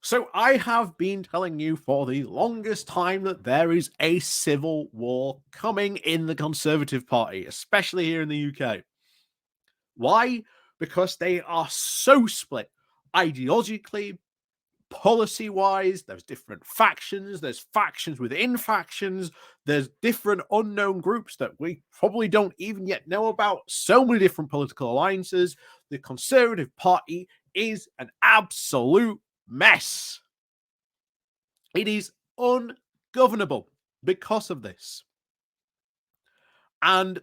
So I have been telling you for the longest time that there is a civil war coming in the Conservative Party, especially here in the UK. Why? Because they are so split ideologically, policy wise. There's different factions, there's factions within factions, there's different unknown groups that we probably don't even yet know about. So many different political alliances. The Conservative Party is an absolute mess. It is ungovernable because of this. And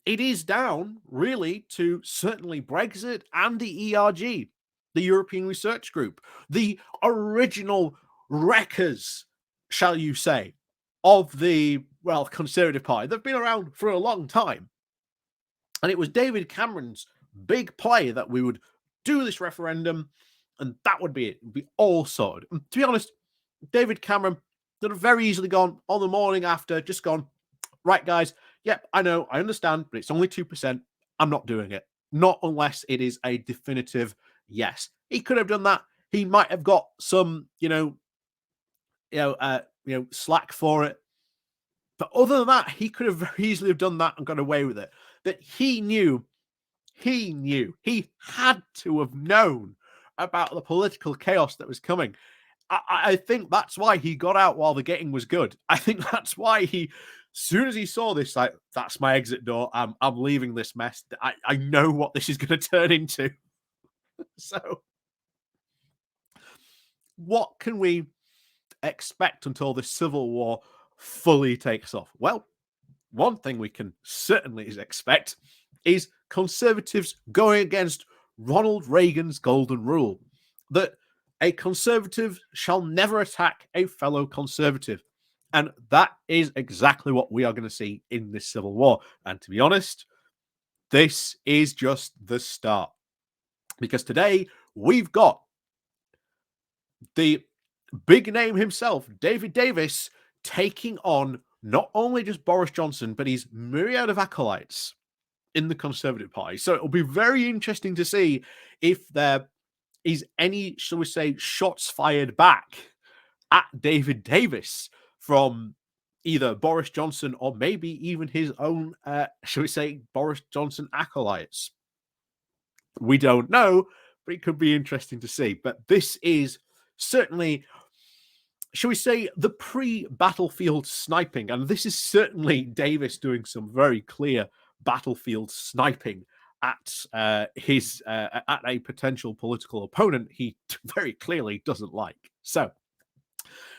it is down really to certainly Brexit and the ERG, the European Research Group, the original wreckers, shall you say, of the, well, Conservative Party. They've been around for a long time. And it was David Cameron's big play that we would do this referendum and that would be it. It would be all sorted. And to be honest, David Cameron could have very easily gone on the morning after, just gone, right, guys, yep, I know, I understand, but it's only 2%. I'm not doing it. Not unless it is a definitive yes. He could have done that. He might have got some, slack for it. But other than that, he could have very easily have done that and got away with it. That he had to have known about the political chaos that was coming. I think that's why he got out while the getting was good. I think that's why he, soon as he saw this, like, that's my exit door. I'm leaving this mess. I know what this is going to turn into. So, what can we expect until the Civil War fully takes off? Well, one thing we can certainly expect is Conservatives going against Ronald Reagan's golden rule that a Conservative shall never attack a fellow Conservative. And that is exactly what we are going to see in this Civil War. And to be honest, this is just the start. Because today we've got the big name himself, David Davis, taking on not only just Boris Johnson, but his myriad of acolytes in the Conservative Party. So it'll be very interesting to see if there is any, shall we say, shots fired back at David Davis from either Boris Johnson or maybe even his own, shall we say, Boris Johnson acolytes. We don't know, but it could be interesting to see. But this is certainly, shall we say, the pre-battlefield sniping. And this is certainly Davis doing some very clear battlefield sniping at at a potential political opponent he very clearly doesn't like. So,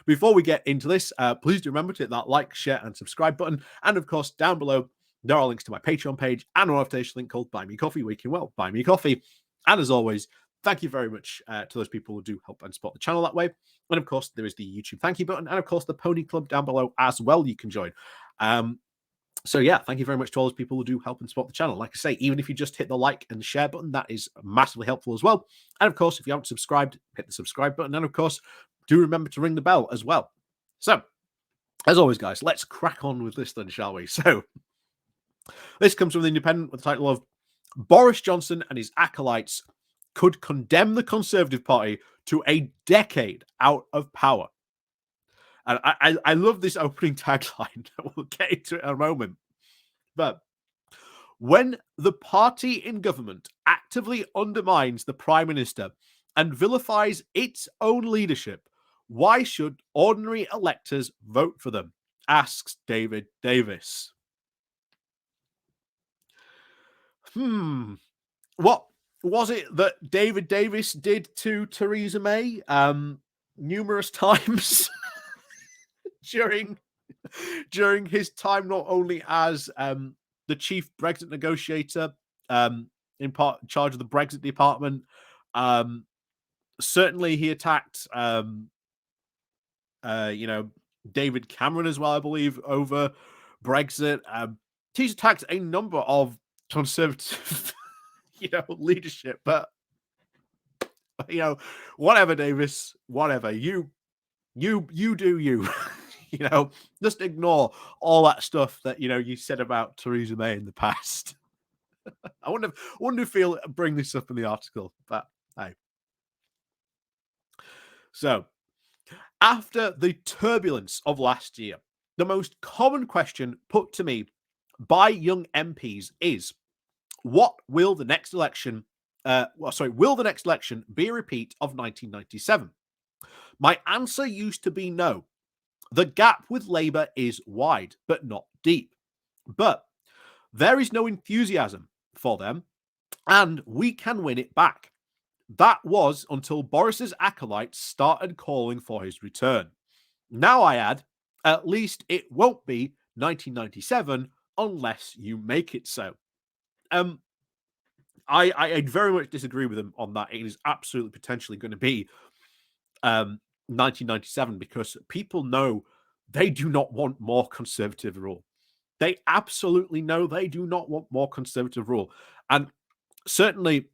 before we get into this, please do remember to hit that like, share, and subscribe button. And of course, down below, there are links to my Patreon page and an invitation link called Buy Me Coffee, where you can, well, buy me coffee. And as always, thank you very much to those people who do help and support the channel that way. And of course, there is the YouTube thank you button. And of course, the Pony Club down below as well you can join. So yeah, thank you very much to all those people who do help and support the channel. Like I say, even if you just hit the like and share button, that is massively helpful as well. And of course, if you haven't subscribed, hit the subscribe button. And of course, do remember to ring the bell as well. So, as always, guys, let's crack on with this then, shall we? So, this comes from the Independent with the title of Boris Johnson and his acolytes could condemn the Conservative Party to a decade out of power. And I love this opening tagline. We'll get into it in a moment. But when the party in government actively undermines the Prime Minister and vilifies its own leadership, why should ordinary electors vote for them? Asks David Davis. What was it that David Davis did to Theresa May numerous times during his time, not only as the chief Brexit negotiator, in charge of the Brexit department, certainly he attacked David Cameron as well, I believe, over Brexit. He's attacked a number of conservative leadership, but whatever, Davis, whatever, you do you. Just ignore all that stuff that you said about Theresa May in the past. I wonder if he'll bring this up in the article, but hey. So, after the turbulence of last year, the most common question put to me by young MPs is, what will the next election will the next election be a repeat of 1997? My answer used to be no. The gap with Labour is wide, but not deep. But there is no enthusiasm for them, and we can win it back. That was until Boris's acolytes started calling for his return. Now I add, at least it won't be 1997 unless you make it so. Um, I very much disagree with him on that. It is absolutely potentially going to be 1997 because people know they do not want more conservative rule. They absolutely know they do not want more conservative rule. And certainly,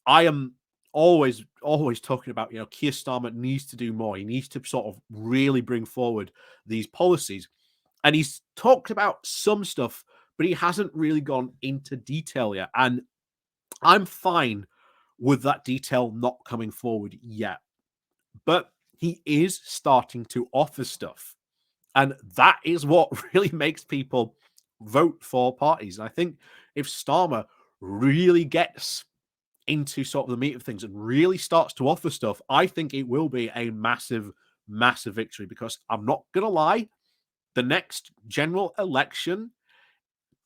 I am always talking about, Keir Starmer needs to do more. He needs to sort of really bring forward these policies. And he's talked about some stuff, but he hasn't really gone into detail yet. And I'm fine with that detail not coming forward yet. But he is starting to offer stuff. And that is what really makes people vote for parties. And I think if Starmer really gets into sort of the meat of things and really starts to offer stuff, I think it will be a massive, massive victory because I'm not going to lie, the next general election,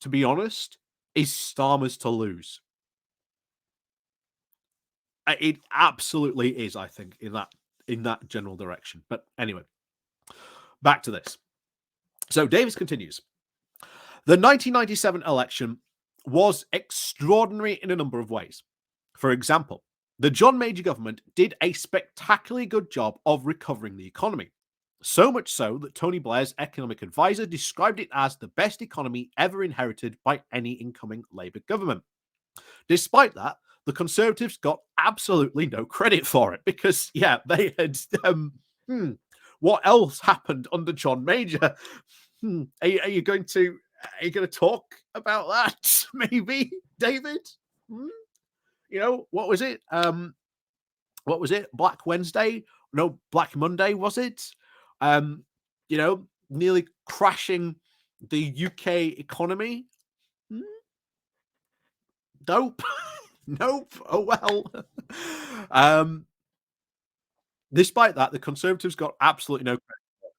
to be honest, is Starmer's to lose. It absolutely is, I think, in that general direction. But anyway, back to this. So Davis continues. The 1997 election was extraordinary in a number of ways. For example, the John Major government did a spectacularly good job of recovering the economy. So much so that Tony Blair's economic advisor described it as the best economy ever inherited by any incoming Labour government. Despite that, the Conservatives got absolutely no credit for it because, they had. What else happened under John Major? Are you going to talk about that? Maybe, David? What was it? What was it? Black Wednesday? No, Black Monday, was it? Um, nearly crashing the UK economy. Nope. Nope. Oh well. Despite that, the Conservatives got absolutely no credit,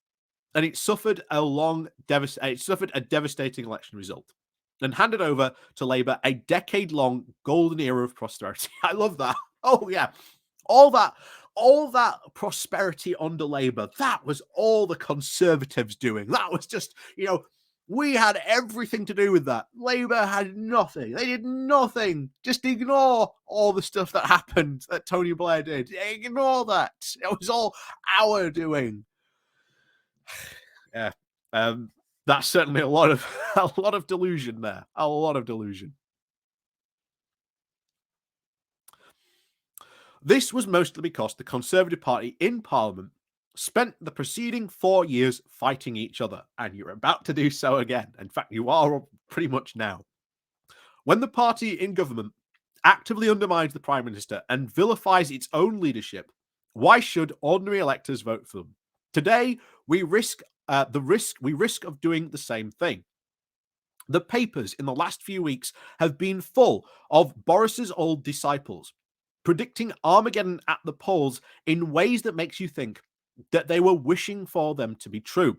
and it suffered a devastating election result, and handed over to Labour a decade-long golden era of prosperity. I love that. Oh yeah, all that prosperity under Labour, that was all the Conservatives doing. That was just, we had everything to do with that. Labour had nothing. They did nothing. Just ignore all the stuff that happened that Tony Blair did. Ignore that. It was all our doing. Yeah. That's certainly a lot of delusion there. A lot of delusion. This was mostly because the Conservative Party in Parliament spent the preceding 4 years fighting each other, and you're about to do so again. In fact, you are pretty much now. When the party in government actively undermines the Prime Minister and vilifies its own leadership, why should ordinary electors vote for them? Today, we risk of doing the same thing. The papers in the last few weeks have been full of Boris's old disciples, predicting Armageddon at the polls in ways that makes you think that they were wishing for them to be true.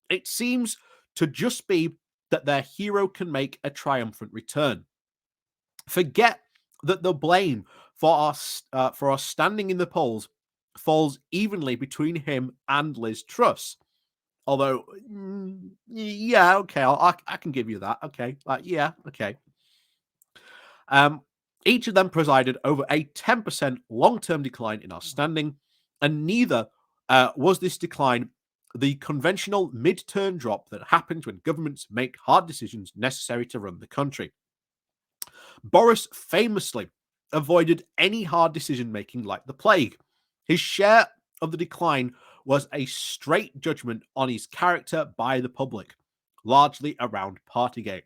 It seems to just be that their hero can make a triumphant return. Forget that the blame for our standing in the polls falls evenly between him and Liz Truss. Although, yeah, okay, I can give you that. Okay, okay. Each of them presided over a 10% long-term decline in our standing, and neither was this decline the conventional mid-term drop that happens when governments make hard decisions necessary to run the country. Boris famously avoided any hard decision-making like the plague. His share of the decline was a straight judgment on his character by the public, largely around Partygate.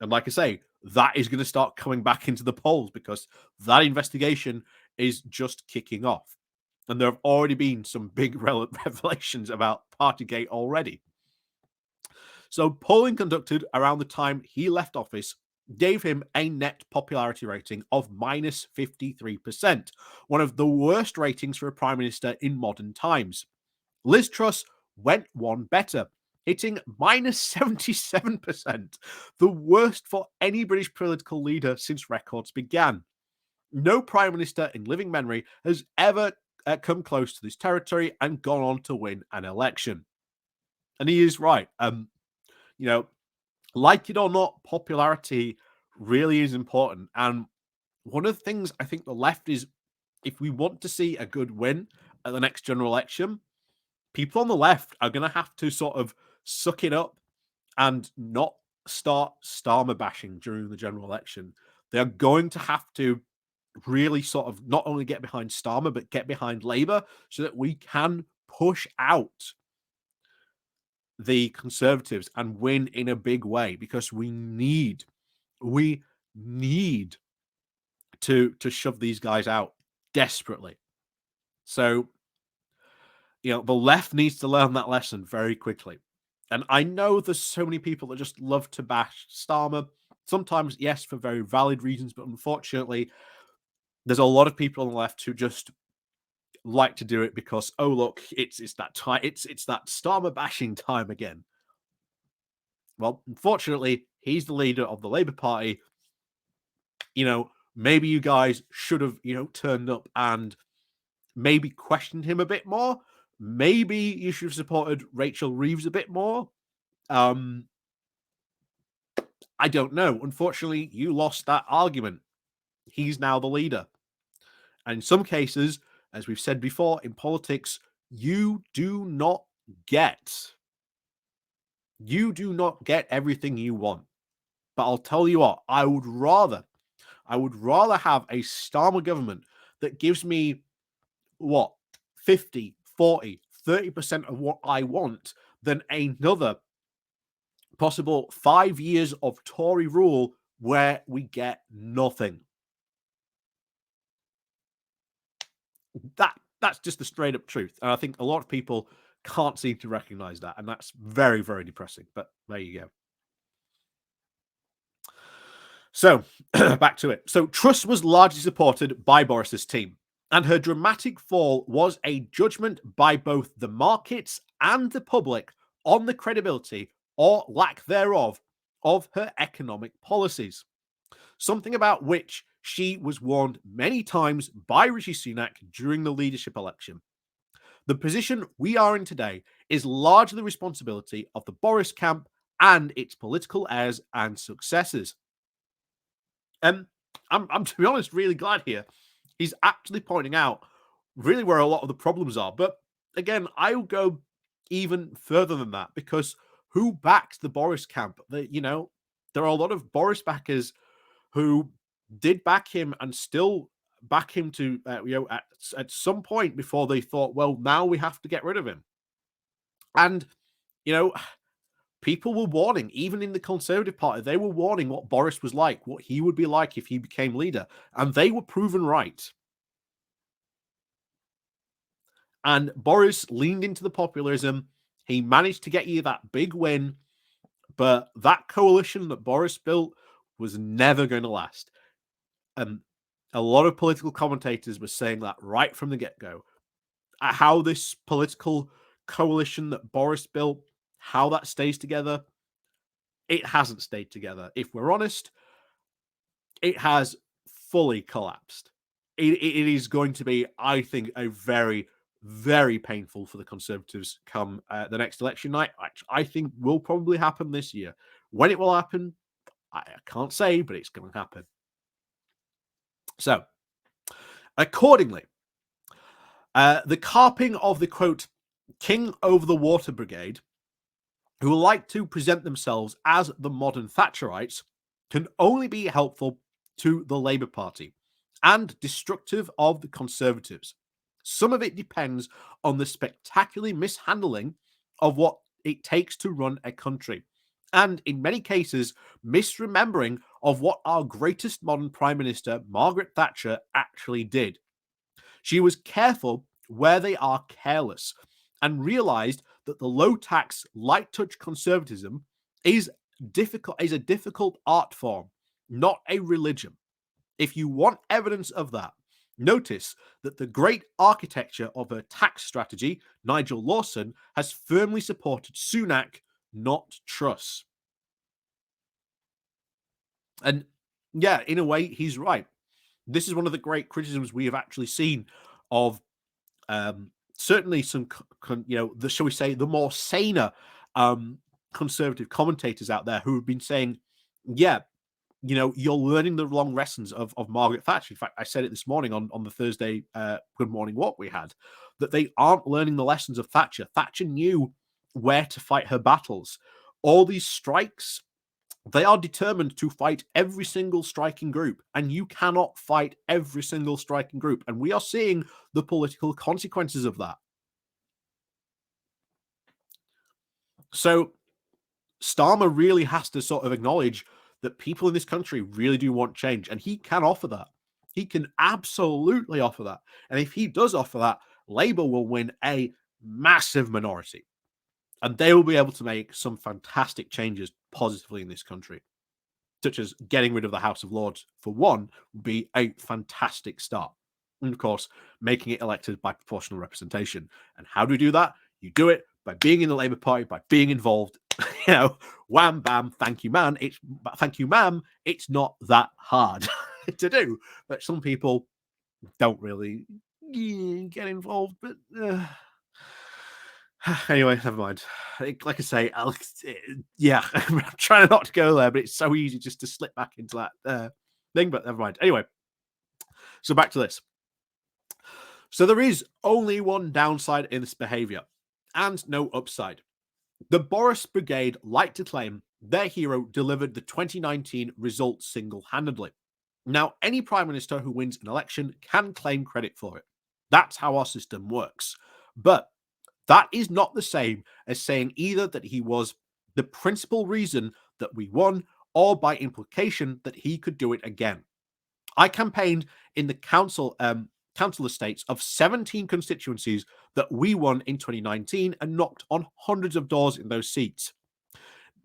And like I say, that is going to start coming back into the polls because that investigation is just kicking off. And there have already been some big revelations about Partygate already. So polling conducted around the time he left office gave him a net popularity rating of minus 53%, one of the worst ratings for a prime minister in modern times. Liz Truss went one better, hitting minus 77%, the worst for any British political leader since records began. No prime minister in living memory has ever come close to this territory and gone on to win an election. And he is right. You know, like it or not, popularity really is important. And one of the things I think the left is, if we want to see a good win at the next general election, people on the left are going to have to sort of suck it up and not start Starmer bashing during the general election. They're going to have to really sort of not only get behind Starmer, but get behind Labour so that we can push out the Conservatives and win in a big way, because we need to shove these guys out desperately. So, the left needs to learn that lesson very quickly. And I know there's so many people that just love to bash Starmer. Sometimes, yes, for very valid reasons, but unfortunately, there's a lot of people on the left who just like to do it because, oh look, it's that time, it's that Starmer bashing time again. Well, unfortunately, he's the leader of the Labour Party. Maybe you guys should have, turned up and maybe questioned him a bit more. Maybe you should have supported Rachel Reeves a bit more. I don't know. Unfortunately, you lost that argument. He's now the leader. And in some cases, as we've said before, in politics, you do not get everything you want. But I'll tell you what, I would rather have a Starmer government that gives me 50, 40, 30% of what I want than another possible 5 years of Tory rule where we get nothing. That's just the straight up truth. And I think a lot of people can't seem to recognize that. And that's very, very depressing. But there you go. So back to it. So Truss was largely supported by Boris's team, and her dramatic fall was a judgment by both the markets and the public on the credibility, or lack thereof, of her economic policies. Something about which she was warned many times by Rishi Sunak during the leadership election. The position we are in today is largely the responsibility of the Boris camp and its political heirs and successors. I'm to be honest, really glad here. He's actually pointing out really where a lot of the problems are. But again, I'll go even further than that, because who backs the Boris camp? There are a lot of Boris backers who did back him and still back him to, at some point before they thought, well, now we have to get rid of him. And, people were warning, even in the Conservative Party, they were warning what Boris was like, what he would be like if he became leader. And they were proven right. And Boris leaned into the populism. He managed to get you that big win. But that coalition that Boris built was never going to last. And a lot of political commentators were saying that right from the get-go. How this political coalition that Boris built, how that stays together, it hasn't stayed together. If we're honest, it has fully collapsed. It is going to be, I think, a very, very painful for the Conservatives come the next election night. I think will probably happen this year. When it will happen, I can't say, but it's going to happen. So, accordingly, the carping of the, quote, king over the water brigade, who like to present themselves as the modern Thatcherites, can only be helpful to the Labour Party and destructive of the Conservatives. Some of it depends on the spectacular mishandling of what it takes to run a country, and in many cases, misremembering of what our greatest modern Prime Minister, Margaret Thatcher, actually did. She was careful where they are careless and realized that the low tax, light touch conservatism is a difficult art form, not a religion. If you want evidence of that, notice that the great architecture of a tax strategy, Nigel Lawson, has firmly supported Sunak, not Truss. And yeah, in a way, he's right. This is one of the great criticisms we have actually seen of certainly some, shall we say, the more saner conservative commentators out there who have been saying, yeah, you're learning the wrong lessons of Margaret Thatcher. In fact, I said it this morning on the Thursday Good Morning Walk we had, that they aren't learning the lessons of Thatcher. Thatcher knew where to fight her battles. All these strikes, they are determined to fight every single striking group, and you cannot fight every single striking group. And we are seeing the political consequences of that. So Starmer really has to sort of acknowledge that people in this country really do want change, and he can offer that. He can absolutely offer that. And if he does offer that, Labour will win a massive minority, and they will be able to make some fantastic changes positively in this country, such as getting rid of the House of Lords, for one, would be a fantastic start. And of course, making it elected by proportional representation. And how do we do that? You do it by being in the Labour Party, by being involved. Wham, bam, thank you, man. Thank you, ma'am. It's not that hard to do. But some people don't really get involved. But anyway, never mind. Like I say, I'm trying not to go there, but it's so easy just to slip back into that thing. But never mind. Anyway, so back to this. So there is only one downside in this behaviour, and no upside. The Boris Brigade like to claim their hero delivered the 2019 result single-handedly. Now, any Prime Minister who wins an election can claim credit for it. That's how our system works. But that is not the same as saying either that he was the principal reason that we won, or by implication that he could do it again. I campaigned in the council estates of 17 constituencies that we won in 2019 and knocked on hundreds of doors in those seats.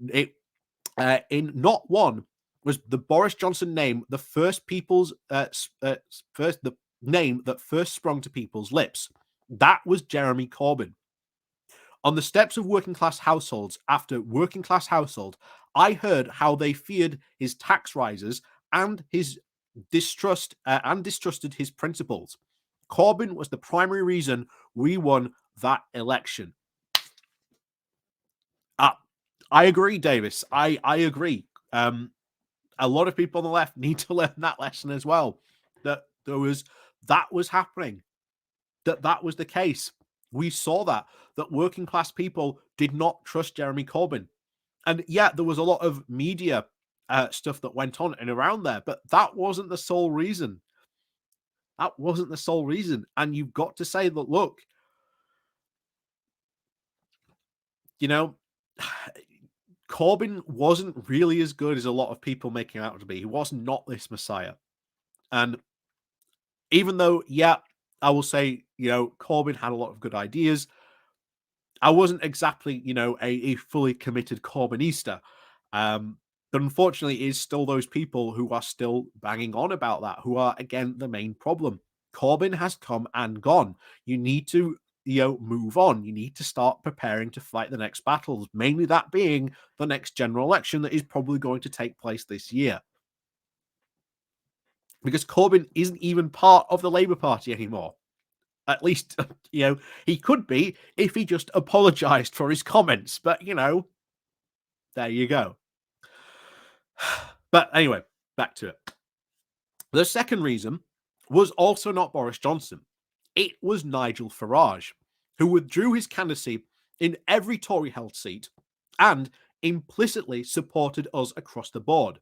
In not one was the Boris Johnson name the first the name that first sprung to people's lips. That was Jeremy Corbyn. On the steps of working class households after working class household, I heard how they feared his tax rises and his distrusted his principles. Corbyn was the primary reason we won that election. I agree, Davis. I agree. A lot of people on the left need to learn that lesson as well. That was happening. That was the case. We saw that working class people did not trust Jeremy Corbyn. And yeah, there was a lot of media stuff that went on and around there, but that wasn't the sole reason. That wasn't the sole reason. And you've got to say that, look, Corbyn wasn't really as good as a lot of people making out to be. He was not this messiah. And even though, yeah, I will say, Corbyn had a lot of good ideas, I wasn't exactly, a fully committed Corbynista. But unfortunately, it is still those people who are still banging on about that, who are, again, the main problem. Corbyn has come and gone. You need to, move on. You need to start preparing to fight the next battles, mainly that being the next general election that is probably going to take place this year. Because Corbyn isn't even part of the Labour Party anymore. At least, he could be if he just apologised for his comments. But, there you go. But anyway, back to it. The second reason was also not Boris Johnson. It was Nigel Farage, who withdrew his candidacy in every Tory-held seat and implicitly supported us across the board.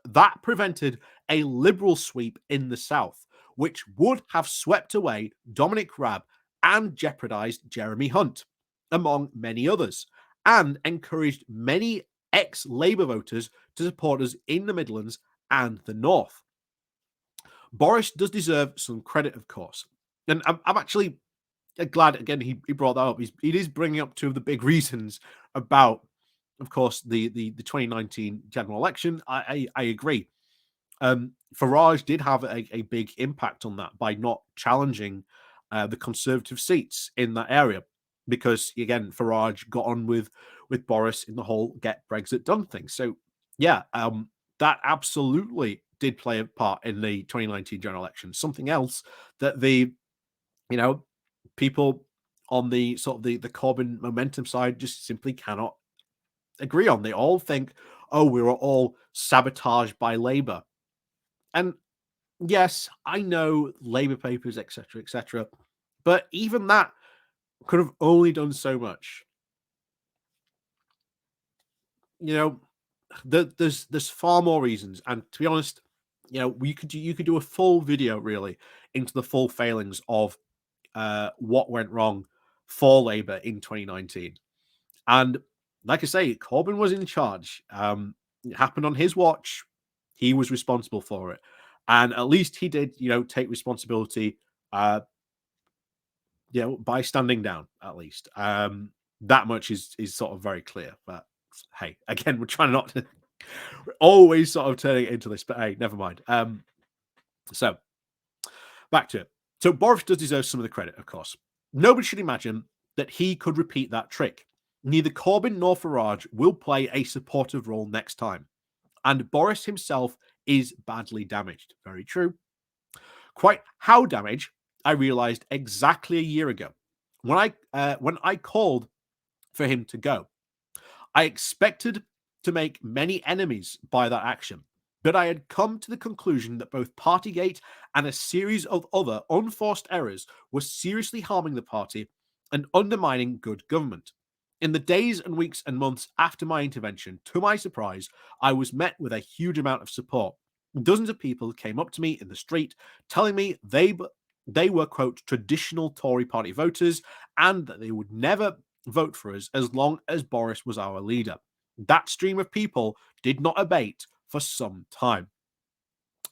That prevented a Liberal sweep in the South, which would have swept away Dominic Raab and jeopardised Jeremy Hunt, among many others, and encouraged many ex-Labour voters to support us in the Midlands and the North. Boris does deserve some credit, of course. And I'm actually glad again he brought that up. It is bringing up two of the big reasons about, of course, the 2019 general election. I agree. Farage did have a big impact on that by not challenging the Conservative seats in that area, because again Farage got on with Boris in the whole get Brexit done thing. So yeah, that absolutely did play a part in the 2019 general election. Something else that the people on the sort of the Corbyn momentum side just simply cannot agree on. They all think, oh, we were all sabotaged by Labour. And yes, I know Labour papers, etc., etc., but even that could have only done so much. You know, there's far more reasons, and to be honest, you could do a full video really into the full failings of what went wrong for Labour in 2019. And like I say, Corbyn was in charge. It happened on his watch. He was responsible for it, and at least he did, take responsibility. By standing down, at least. That much is sort of very clear. But hey, again, we're trying not to we're always sort of turning it into this. But hey, never mind. So back to it. So Boris does deserve some of the credit, of course. Nobody should imagine that he could repeat that trick. Neither Corbyn nor Farage will play a supportive role next time. And Boris himself is badly damaged. Very true. Quite how damaged, I realized exactly a year ago when I called for him to go. I expected to make many enemies by that action, but I had come to the conclusion that both Partygate and a series of other unforced errors were seriously harming the party and undermining good government. In the days and weeks and months after my intervention, to my surprise, I was met with a huge amount of support. Dozens of people came up to me in the street telling me they were, quote, traditional Tory party voters and that they would never vote for us as long as Boris was our leader. That stream of people did not abate for some time.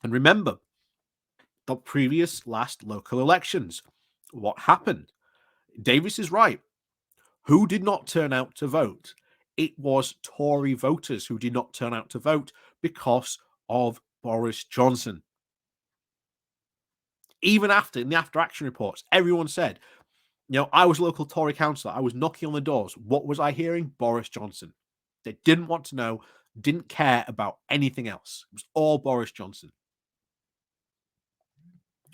And remember, the previous last local elections, what happened? Davis is right. Who did not turn out to vote? It was Tory voters who did not turn out to vote because of Boris Johnson. Even in the after action reports, everyone said, I was a local Tory councillor. I was knocking on the doors. What was I hearing? Boris Johnson. They didn't want to know, didn't care about anything else. It was all Boris Johnson.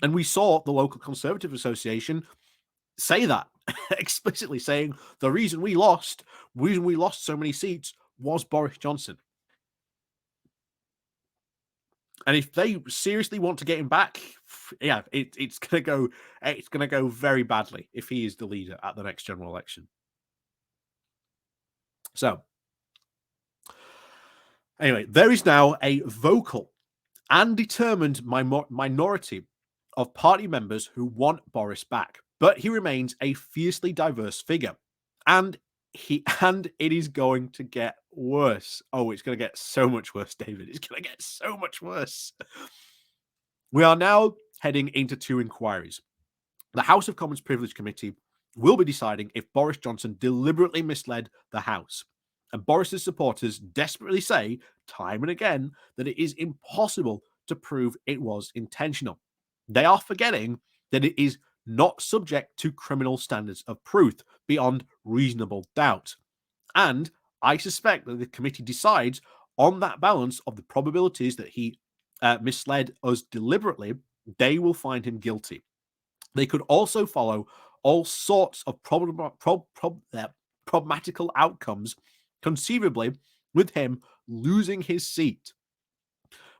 And we saw the local Conservative Association say that explicitly, saying the reason we lost so many seats was Boris Johnson. And if they seriously want to get him back, yeah, it's gonna go very badly if he is the leader at the next general election. So anyway, there is now a vocal and determined minority of party members who want Boris back, but he remains a fiercely diverse figure, and it is going to get worse. Oh, it's going to get so much worse, David. It's going to get so much worse. We are now heading into two inquiries. The House of Commons Privilege Committee will be deciding if Boris Johnson deliberately misled the House. And Boris's supporters desperately say, time and again, that it is impossible to prove it was intentional. They are forgetting that it is not subject to criminal standards of proof beyond reasonable doubt. And I suspect that the committee decides on that balance of the probabilities that he misled us deliberately, they will find him guilty. They could also follow all sorts of problematical outcomes, conceivably with him losing his seat.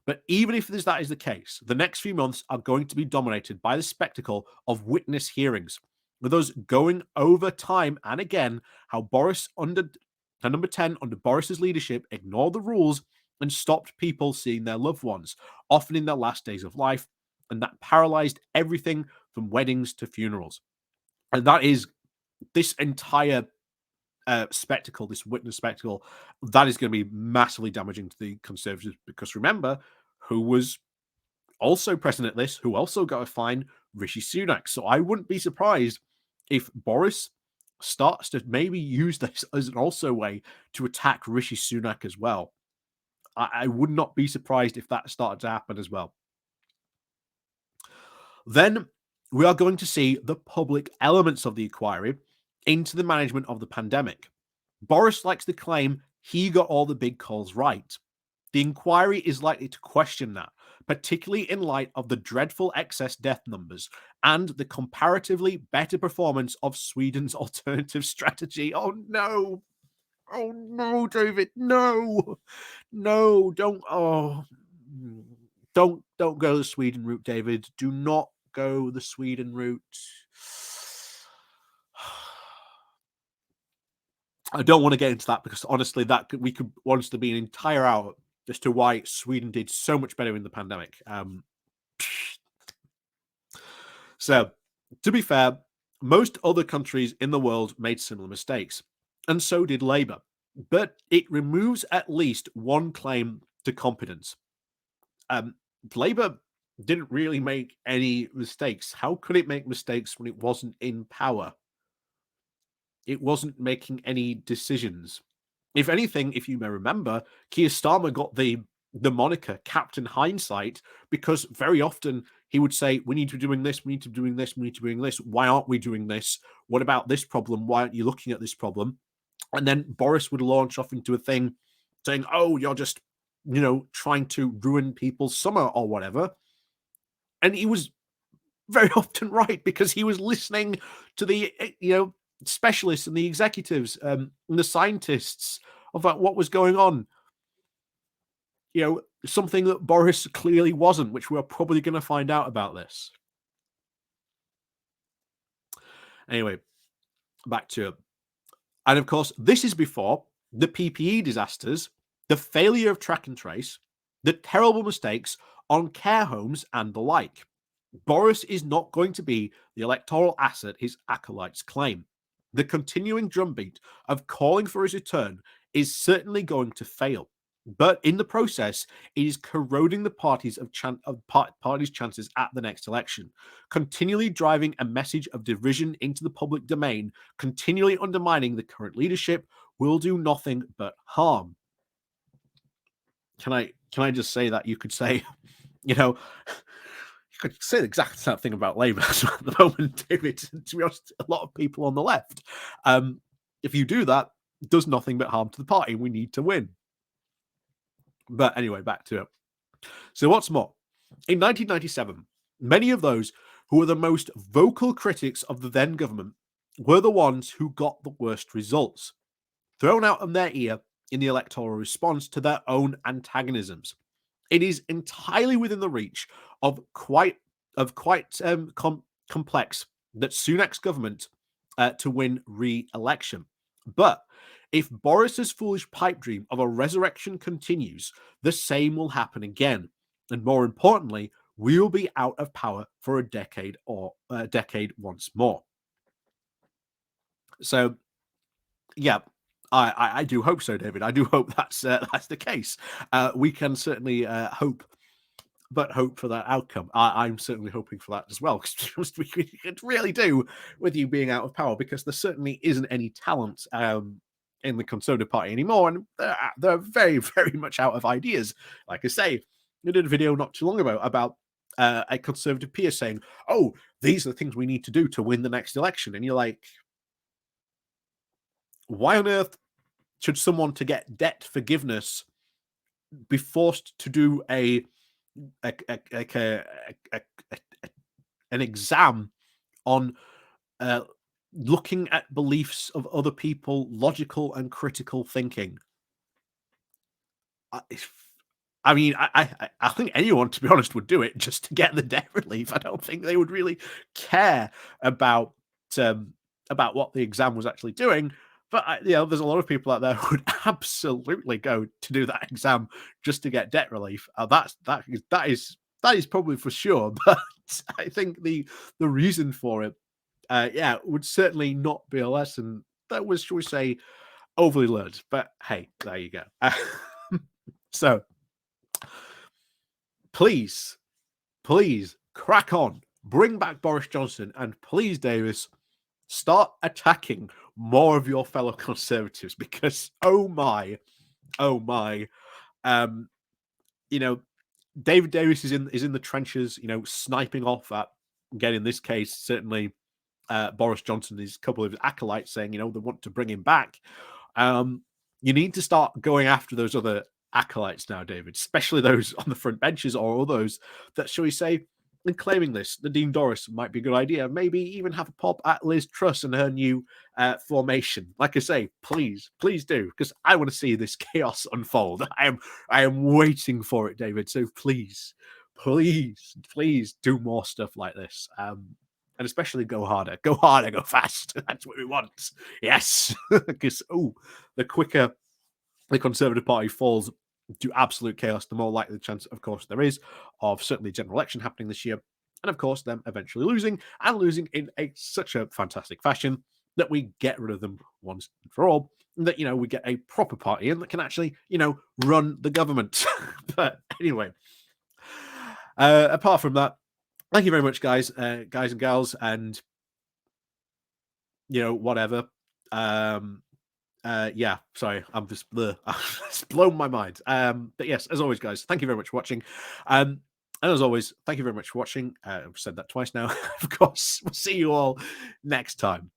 But even if that is the case, the next few months are going to be dominated by the spectacle of witness hearings, with us going over time and again how Boris number 10 under Boris's leadership ignored the rules and stopped people seeing their loved ones, often in their last days of life, and that paralyzed everything from weddings to funerals. And that is this entire spectacle, this witness spectacle, that is going to be massively damaging to the Conservatives, because remember, who was also present at this, who also got a fine? Rishi Sunak. So I wouldn't be surprised if Boris starts to maybe use this as an also way to attack Rishi Sunak as well, I would not be surprised if that started to happen as well. Then we are going to see the public elements of the inquiry into the management of the pandemic. Boris likes to claim he got all the big calls right. The inquiry is likely to question that, particularly in light of the dreadful excess death numbers and the comparatively better performance of Sweden's alternative strategy. Oh no! Oh no, David! No! No! Don't go the Sweden route, David. Do not go the Sweden route. I don't want to get into that because honestly, we could honestly be an entire hour as to why Sweden did so much better in the pandemic. So, to be fair, most other countries in the world made similar mistakes, and so did Labour. But it removes at least one claim to competence. Labour didn't really make any mistakes. How could it make mistakes when it wasn't in power? It wasn't making any decisions. If anything, if you may remember, Keir Starmer got the moniker Captain Hindsight because very often he would say, we need to be doing this, we need to be doing this, we need to be doing this. Why aren't we doing this? What about this problem? Why aren't you looking at this problem? And then Boris would launch off into a thing saying, oh, you're just, trying to ruin people's summer or whatever. And he was very often right because he was listening to the, specialists and the executives and the scientists about what was going on. Something that Boris clearly wasn't, which we're probably going to find out about this. Anyway, back to it. And of course, this is before the PPE disasters, the failure of track and trace, the terrible mistakes on care homes, and the like. Boris is not going to be the electoral asset his acolytes claim. The continuing drumbeat of calling for his return is certainly going to fail. But in the process, it is corroding the party's chances at the next election, continually driving a message of division into the public domain, continually undermining the current leadership, will do nothing but harm. Can I just say that you could say, you could say the exact same thing about Labour at the moment, David. To be honest, a lot of people on the left. If you do that, it does nothing but harm to the party. We need to win. But anyway, back to it. So what's more, in 1997, many of those who were the most vocal critics of the then government were the ones who got the worst results, thrown out of their ear in the electoral response to their own antagonisms. It is entirely within the reach of quite complex that Sunak's government to win re-election. But if Boris's foolish pipe dream of a resurrection continues, the same will happen again. And more importantly, we will be out of power for a decade once more. So, yeah, I do hope so, David. I do hope that's the case. We can certainly hope for that outcome. I'm certainly hoping for that as well, because we could really do with you being out of power, because there certainly isn't any talent in the Conservative Party anymore, and they're very, very much out of ideas. Like I say, I did a video not too long ago about a Conservative peer saying, oh, these are the things we need to do to win the next election. And you're like, why on earth should someone to get debt forgiveness be forced to do an exam on looking at beliefs of other people, logical and critical thinking? I mean, I think anyone, to be honest, would do it just to get the debt relief. I don't think they would really care about what the exam was actually doing. But there's a lot of people out there who would absolutely go to do that exam just to get debt relief. That is probably for sure. But I think the reason for it, would certainly not be a lesson that was, shall we say, overly learned. But hey, there you go. So please crack on, bring back Boris Johnson, and please, Davis, start attacking more of your fellow Conservatives because oh my, um, you know, David Davis is in the trenches, sniping off at, again, in this case, certainly Boris Johnson, his couple of acolytes saying, they want to bring him back. You need to start going after those other acolytes now, David, especially those on the front benches or others that, shall we say, in claiming this, Nadine Dorries might be a good idea. Maybe even have a pop at Liz Truss and her new formation. Like I say, please do, because I want to see this chaos unfold. I am waiting for it, David. So please do more stuff like this. And especially go harder, go fast. That's what we want. Yes, because the quicker the Conservative Party falls to absolute chaos, the more likely the chance, of course, there is of certainly a general election happening this year, and of course, them eventually losing in such a fantastic fashion that we get rid of them once and for all. And that we get a proper party in that can actually run the government. But anyway, apart from that, thank you very much, guys and gals, and whatever. Yeah, sorry, I'm just it's blown my mind. But yes, as always, guys, thank you very much for watching. And as always, thank you very much for watching. I've said that twice now. Of course, we'll see you all next time.